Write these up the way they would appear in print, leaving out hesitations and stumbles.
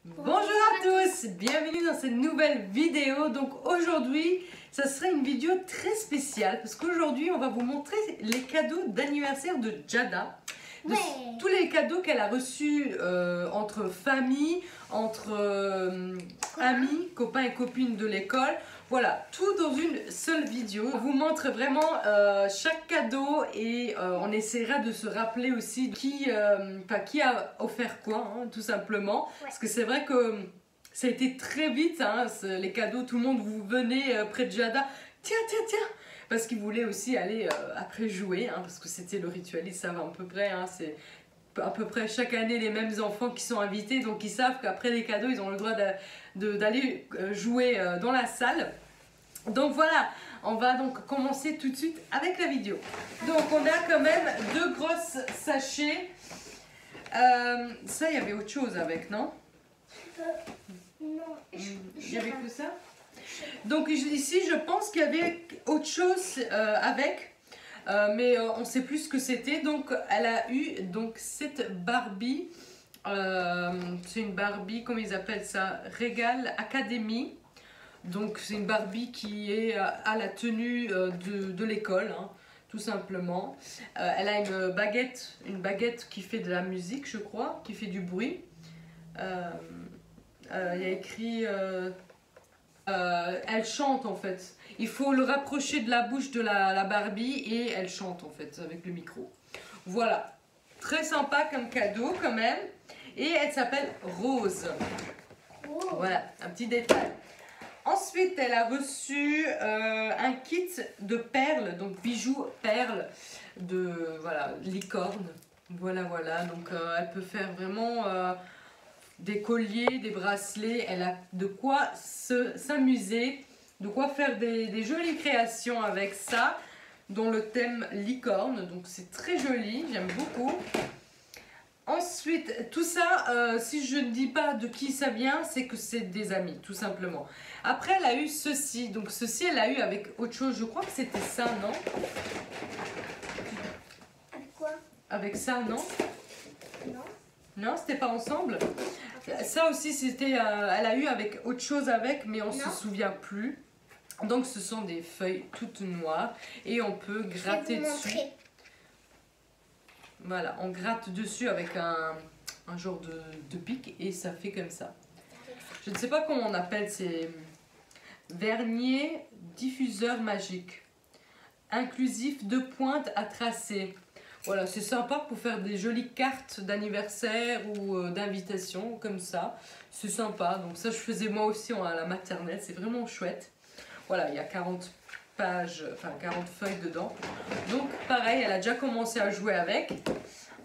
Bonjour à tous, bienvenue dans cette nouvelle vidéo. Donc aujourd'hui, ça sera une vidéo très spéciale parce qu'aujourd'hui, on va vous montrer les cadeaux d'anniversaire de Jada. Tous les cadeaux qu'elle a reçus entre famille, entre amis, copains et copines de l'école. Voilà, tout dans une seule vidéo. On vous montre vraiment chaque cadeau et on essaiera de se rappeler aussi qui a offert quoi, hein, tout simplement. Ouais. Parce que c'est vrai que ça a été très vite, hein, les cadeaux, tout le monde vous venait près de Jada. Tiens, parce qu'ils voulaient aussi aller après jouer, hein, parce que c'était le rituel, ils savent à peu près, hein, c'est à peu près chaque année les mêmes enfants qui sont invités, donc ils savent qu'après les cadeaux, ils ont le droit d'aller jouer dans la salle. Donc voilà, on va donc commencer tout de suite avec la vidéo. Donc on a quand même deux grosses sachets. Ça, il y avait autre chose avec, non? Non, il y avait que ça. Donc ici, je pense qu'il y avait autre chose avec, mais on ne sait plus ce que c'était. Donc elle a eu donc cette Barbie. C'est une Barbie, comment ils appellent ça? Regal Academy. Donc c'est une Barbie qui est à la tenue de l'école, hein, tout simplement. Elle a une baguette qui fait de la musique, je crois, qui fait du bruit. Il y a écrit... elle chante en fait. Il faut le rapprocher de la bouche de la Barbie et elle chante en fait avec le micro. Voilà, très sympa comme cadeau quand même. Et elle s'appelle Rose. Voilà, un petit détail. Ensuite, elle a reçu un kit de perles, donc bijoux perles de licorne. Voilà, donc elle peut faire vraiment des colliers, des bracelets. Elle a de quoi s'amuser, de quoi faire des jolies créations avec ça, dont le thème licorne. Donc c'est très joli, j'aime beaucoup. Ensuite, tout ça, si je ne dis pas de qui ça vient, c'est que c'est des amis, tout simplement. Après, elle a eu ceci. Donc, ceci, elle a eu avec autre chose. Je crois que c'était ça, non? Avec quoi? Avec ça, non? Non. Non, c'était pas ensemble? Ça aussi, c'était... elle a eu avec autre chose avec, mais on ne se souvient plus. Donc, ce sont des feuilles toutes noires. Et on peut gratter dessus. Voilà, on gratte dessus avec un genre de pic et ça fait comme ça. Je ne sais pas comment on appelle ces verniers diffuseurs magiques. Inclusif de pointe à tracer. Voilà, c'est sympa pour faire des jolies cartes d'anniversaire ou d'invitation comme ça. C'est sympa, donc ça je faisais moi aussi à la maternelle, c'est vraiment chouette. Voilà, il y a 40 pages, enfin 40 feuilles dedans. Donc pareil, elle a déjà commencé à jouer avec.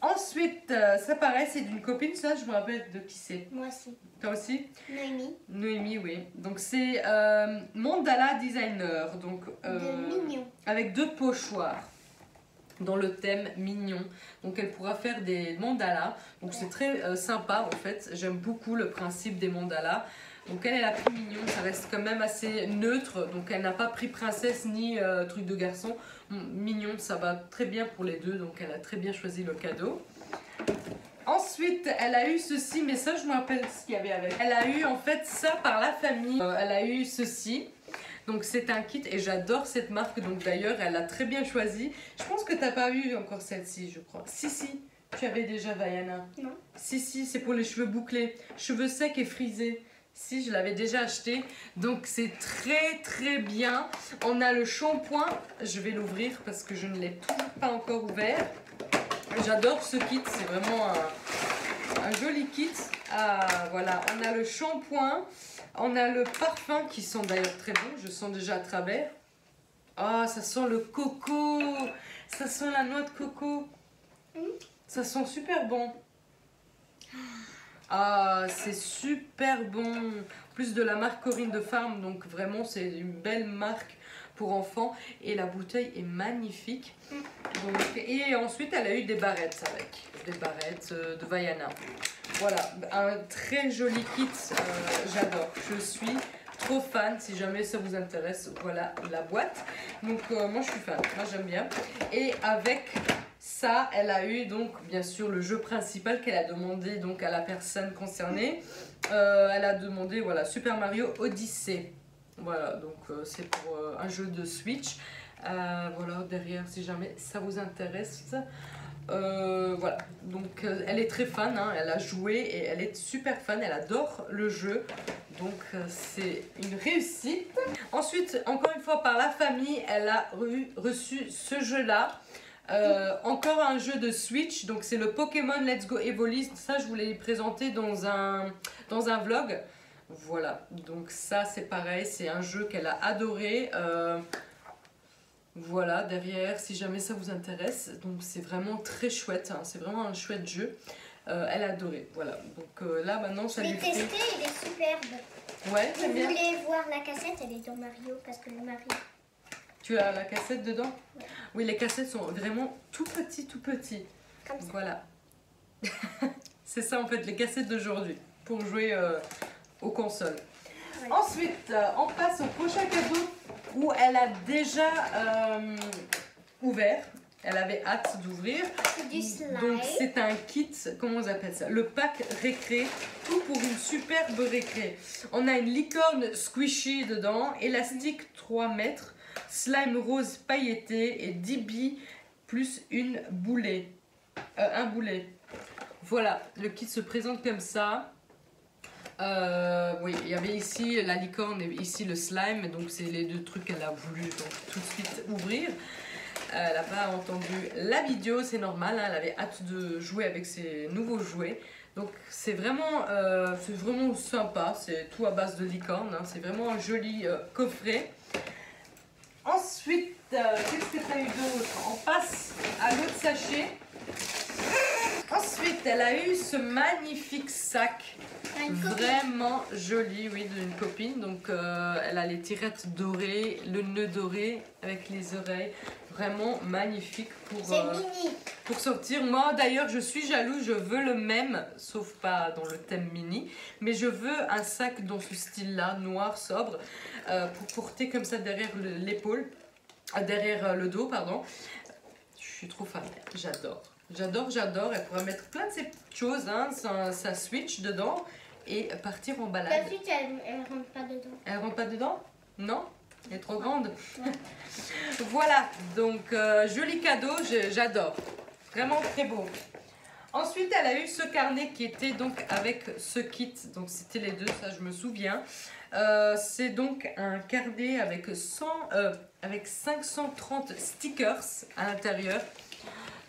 Ensuite, ça pareil, c'est d'une copine, ça je me rappelle de qui c'est. Moi aussi. Toi aussi? Noémie. Noémie, oui. Donc c'est Mandala Designer, donc mignon. avec deux pochoirs dans le thème mignon. Donc elle pourra faire des mandalas. Donc c'est très sympa en fait. J'aime beaucoup le principe des mandalas. Donc elle a pris mignon, ça reste quand même assez neutre. Donc elle n'a pas pris princesse ni truc de garçon. Mignon, ça va très bien pour les deux. Donc elle a très bien choisi le cadeau. Ensuite, elle a eu ceci, mais ça je me rappelle ce qu'il y avait avec. Elle a eu en fait ça par la famille. Elle a eu ceci. Donc c'est un kit et j'adore cette marque. Donc d'ailleurs, elle a très bien choisi. Je pense que tu n'as pas eu encore celle-ci, je crois. Si, tu avais déjà Vaiana. Non. Si, c'est pour les cheveux bouclés. Cheveux secs et frisés. Si, je l'avais déjà acheté. Donc c'est très bien. On a le shampoing. Je vais l'ouvrir parce que je ne l'ai toujours pas encore ouvert. J'adore ce kit. C'est vraiment un joli kit. Voilà, on a le shampoing. On a le parfum qui sont d'ailleurs très bons. Je sens déjà à travers. Ah, ça sent le coco. Ça sent la noix de coco. Ça sent super bon. Ah, c'est super bon. Plus de la marque Corinne de Farm. Donc vraiment, c'est une belle marque pour enfants. Et la bouteille est magnifique. Donc, et ensuite, elle a eu des barrettes avec. Des barrettes de Vaiana. Voilà, un très joli kit. J'adore. Je suis trop fan. Si jamais ça vous intéresse, voilà la boîte. Donc moi, je suis fan. Moi, j'aime bien. Et avec ça, ça, elle a eu donc bien sûr le jeu principal qu'elle a demandé donc à la personne concernée. Elle a demandé voilà Super Mario Odyssey. Voilà, donc c'est pour un jeu de Switch. Voilà, derrière si jamais ça vous intéresse. Voilà, donc elle est très fan, hein, elle a joué et elle est super fan, elle adore le jeu. Donc c'est une réussite. Ensuite, encore une fois par la famille, elle a reçu ce jeu-là. Encore un jeu de Switch, donc c'est le Pokémon Let's Go Evoli. Ça je voulais présenter dans un vlog. Voilà, donc ça c'est pareil, c'est un jeu qu'elle a adoré. Voilà, derrière, si jamais ça vous intéresse. Donc c'est vraiment très chouette, hein, c'est vraiment un chouette jeu. Elle a adoré, voilà. Donc là maintenant ça lui fait... Je l'ai testé, il est superbe. Ouais, Vous j'aime bien. voulez voir la cassette, elle est dans Mario, parce que le Mario... Tu as la cassette dedans? Ouais. Oui, les cassettes sont vraiment tout petits, tout petits. Comme ça. Voilà. C'est ça en fait, les cassettes d'aujourd'hui, pour jouer aux consoles. Voilà. Ensuite, on passe au prochain cadeau où elle a déjà ouvert. Elle avait hâte d'ouvrir. C'est du slime. Donc c'est un kit, comment on appelle ça? Le pack récré, tout pour une superbe récré. On a une licorne squishy dedans, élastique 3 mètres, slime rose pailleté et 10 billes plus une boulet. Un boulet. Voilà, le kit se présente comme ça. Oui, il y avait ici la licorne et ici le slime, donc c'est les deux trucs qu'elle a voulu donc, tout de suite ouvrir. Elle n'a pas entendu la vidéo, c'est normal, hein, elle avait hâte de jouer avec ses nouveaux jouets. Donc c'est vraiment sympa, c'est tout à base de licorne, hein, c'est vraiment un joli coffret. Ensuite, qu'est-ce que tu as eu d'autre? On passe à l'autre sachet. Ensuite, elle a eu ce magnifique sac, vraiment joli, oui, d'une copine. Donc, elle a les tirettes dorées, le nœud doré avec les oreilles, vraiment magnifique pour sortir. Moi, d'ailleurs, je suis jalouse, je veux le même, sauf pas dans le thème mini, mais je veux un sac dans ce style-là, noir, sobre, pour porter comme ça derrière l'épaule, derrière le dos, pardon. Je suis trop fan, j'adore. J'adore, elle pourra mettre plein de ces petites choses, hein, sa Switch dedans et partir en balade. La Switch, elle rentre pas dedans. Elle rentre pas dedans? Non? Elle est trop grande? Ouais. Voilà, donc joli cadeau, j'adore. Vraiment très beau. Ensuite, elle a eu ce carnet qui était donc avec ce kit, donc c'était les deux, ça je me souviens. C'est donc un carnet avec 530 stickers à l'intérieur.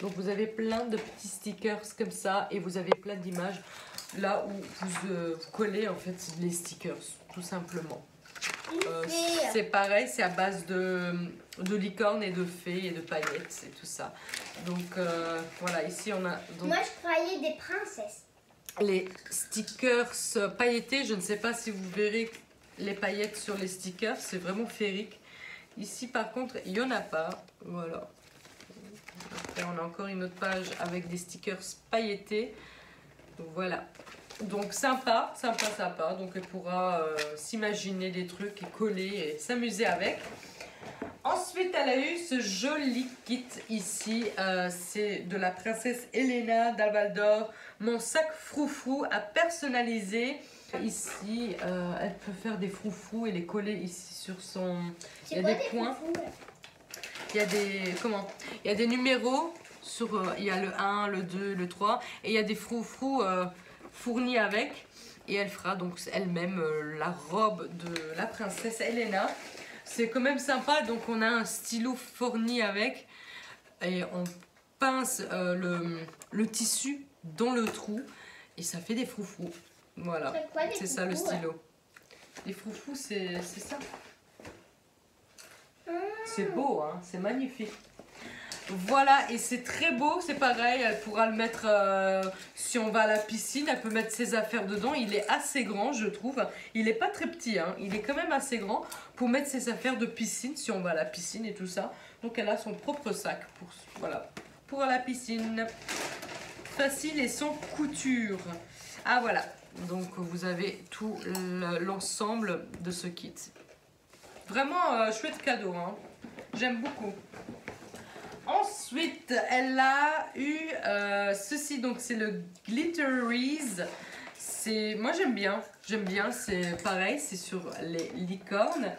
Donc vous avez plein de petits stickers comme ça et vous avez plein d'images là où vous collez en fait les stickers tout simplement. C'est pareil, c'est à base de licorne et de fées et de paillettes et tout ça. Donc voilà, ici on a... Donc, moi je croyais des princesses. les stickers pailletés, je ne sais pas si vous verrez les paillettes sur les stickers, c'est vraiment féerique. Ici par contre, il n'y en a pas, voilà. Après, on a encore une autre page avec des stickers pailletés. Donc voilà. Donc sympa. Donc elle pourra s'imaginer des trucs et coller et s'amuser avec. Ensuite, elle a eu ce joli kit ici. C'est de la princesse Elena d'Alvaldor. Mon sac froufrou à personnaliser. Ici, elle peut faire des froufrous et les coller ici sur son... Il y a des points. Il y a des, il y a des numéros, il y a le 1, le 2, le 3 et il y a des froufrous fournis avec et elle fera donc elle-même la robe de la princesse Elena. C'est quand même sympa, donc on a un stylo fourni avec et on pince le tissu dans le trou et ça fait des froufrous. Voilà, c'est ça le stylo. Les froufrous, c'est ça. C'est beau, hein, c'est magnifique. Voilà, et c'est très beau, c'est pareil, elle pourra le mettre, si on va à la piscine, elle peut mettre ses affaires dedans. Il est assez grand, je trouve. Il n'est pas très petit, hein, il est quand même assez grand pour mettre ses affaires de piscine, si on va à la piscine et tout ça. Donc elle a son propre sac pour, voilà, pour la piscine. Facile et sans couture. Ah voilà, donc vous avez tout l'ensemble de ce kit. Vraiment chouette cadeau, hein. J'aime beaucoup. Ensuite, Ensuite, elle a eu ceci, donc c'est le Glitteries. Moi j'aime bien, c'est pareil, c'est sur les licornes.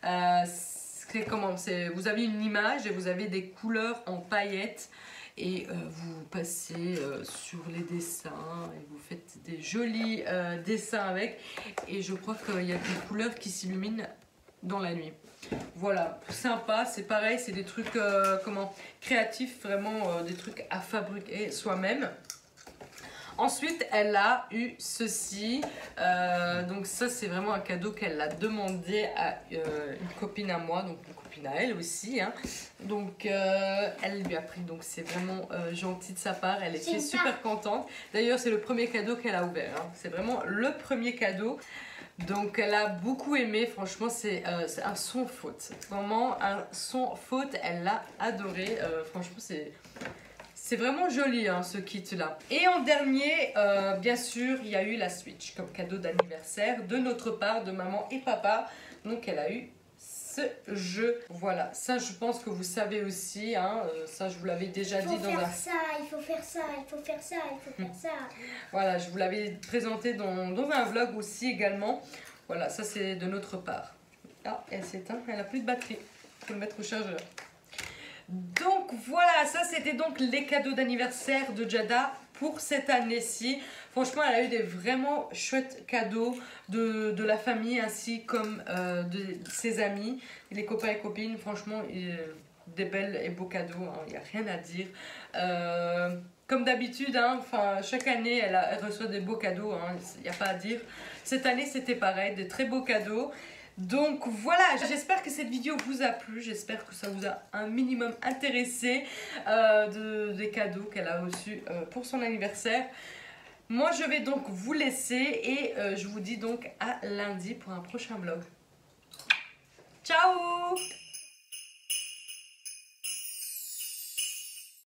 Vous avez une image et vous avez des couleurs en paillettes. Et vous passez sur les dessins et vous faites des jolis dessins avec. Et je crois qu'il y a des couleurs qui s'illuminent dans la nuit. Voilà, sympa, c'est pareil, c'est des trucs créatifs, vraiment des trucs à fabriquer soi-même. Ensuite, elle a eu ceci. Donc ça, c'est vraiment un cadeau qu'elle a demandé à une copine à moi, donc une copine à elle aussi. Hein. Donc elle lui a pris, donc c'est vraiment gentil de sa part. Elle était super contente. D'ailleurs, c'est le premier cadeau qu'elle a ouvert. Hein. C'est vraiment le premier cadeau. Donc elle a beaucoup aimé, franchement c'est un sans faute. Vraiment un sans faute, elle l'a adoré. Franchement c'est vraiment joli hein, ce kit là. Et en dernier, bien sûr, il y a eu la Switch comme cadeau d'anniversaire de notre part, de maman et papa. Donc elle a eu ce jeu. Voilà, ça je pense que vous savez aussi. Hein, ça je vous l'avais déjà dit dans un... Il faut faire ça, il faut faire ça, il faut faire ça. Voilà, je vous l'avais présenté dans un vlog aussi également. Voilà, ça c'est de notre part. Ah, elle s'éteint, elle n'a plus de batterie. Il faut le mettre au chargeur. Donc voilà, ça c'était donc les cadeaux d'anniversaire de Jada pour cette année-ci. Franchement, elle a eu des vraiment chouettes cadeaux de la famille ainsi comme de ses amis, les copains et copines. Franchement, des belles et beaux cadeaux, hein, il n'y a rien à dire. Comme d'habitude, hein, chaque année, elle reçoit des beaux cadeaux, hein, il n'y a pas à dire. Cette année, c'était pareil, des très beaux cadeaux. Donc voilà, j'espère que cette vidéo vous a plu, j'espère que ça vous a un minimum intéressé des cadeaux qu'elle a reçus pour son anniversaire. Moi je vais donc vous laisser et je vous dis donc à lundi pour un prochain vlog. Ciao!